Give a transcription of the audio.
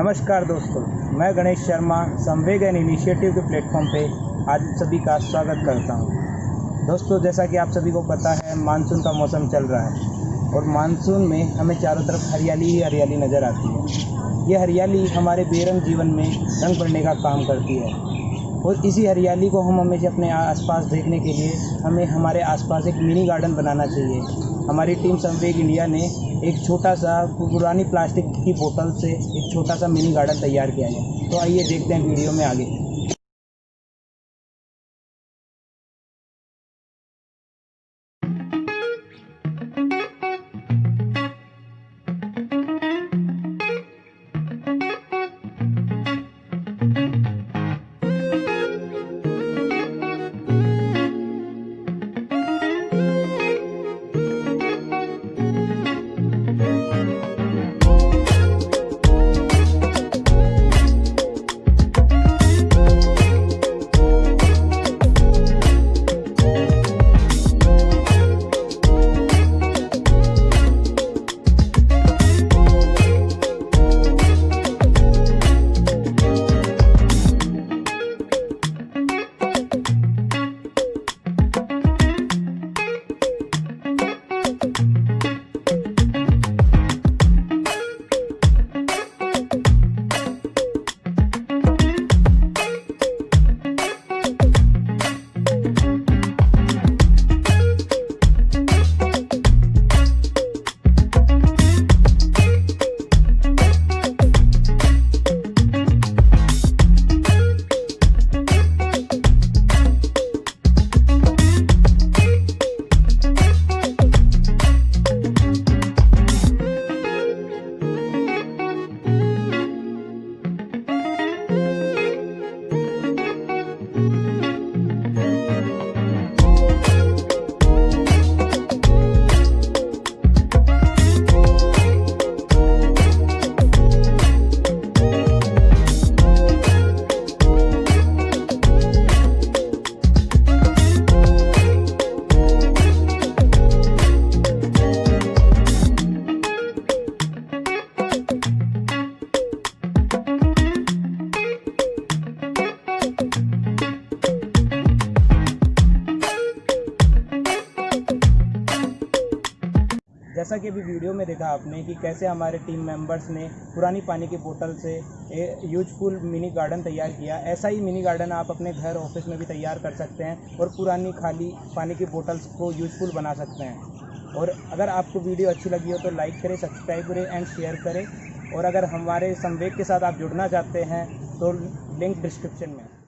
नमस्कार दोस्तों, मैं गणेश शर्मा संवेग एंड इनिशिएटिव के प्लेटफॉर्म पे आज सभी का स्वागत करता हूं। दोस्तों, जैसा कि आप सभी को पता है, मानसून का मौसम चल रहा है और मानसून में हमें चारों तरफ हरियाली ही हरियाली नज़र आती है। ये हरियाली हमारे बेरंग जीवन में रंग भरने का काम करती है और इसी हरियाली को हम हमेशा अपने आसपास देखने के लिए हमें हमारे आसपास एक मिनी गार्डन बनाना चाहिए। हमारी टीम संवेग इंडिया ने एक छोटा सा पुरानी प्लास्टिक की बोतल से एक छोटा सा मिनी गार्डन तैयार किया है। तो आइए देखते हैं वीडियो में आगे। जैसा कि अभी वीडियो में देखा आपने कि कैसे हमारे टीम मेंबर्स ने पुरानी पानी की बोतल से यूजफुल मिनी गार्डन तैयार किया। ऐसा ही मिनी गार्डन आप अपने घर ऑफिस में भी तैयार कर सकते हैं और पुरानी खाली पानी की बोतल्स को यूजफुल बना सकते हैं। और अगर आपको वीडियो अच्छी लगी हो तो लाइक करें, सब्सक्राइब करें एंड शेयर करें। और अगर हमारे संवेग के साथ आप जुड़ना चाहते हैं तो लिंक डिस्क्रिप्शन में है।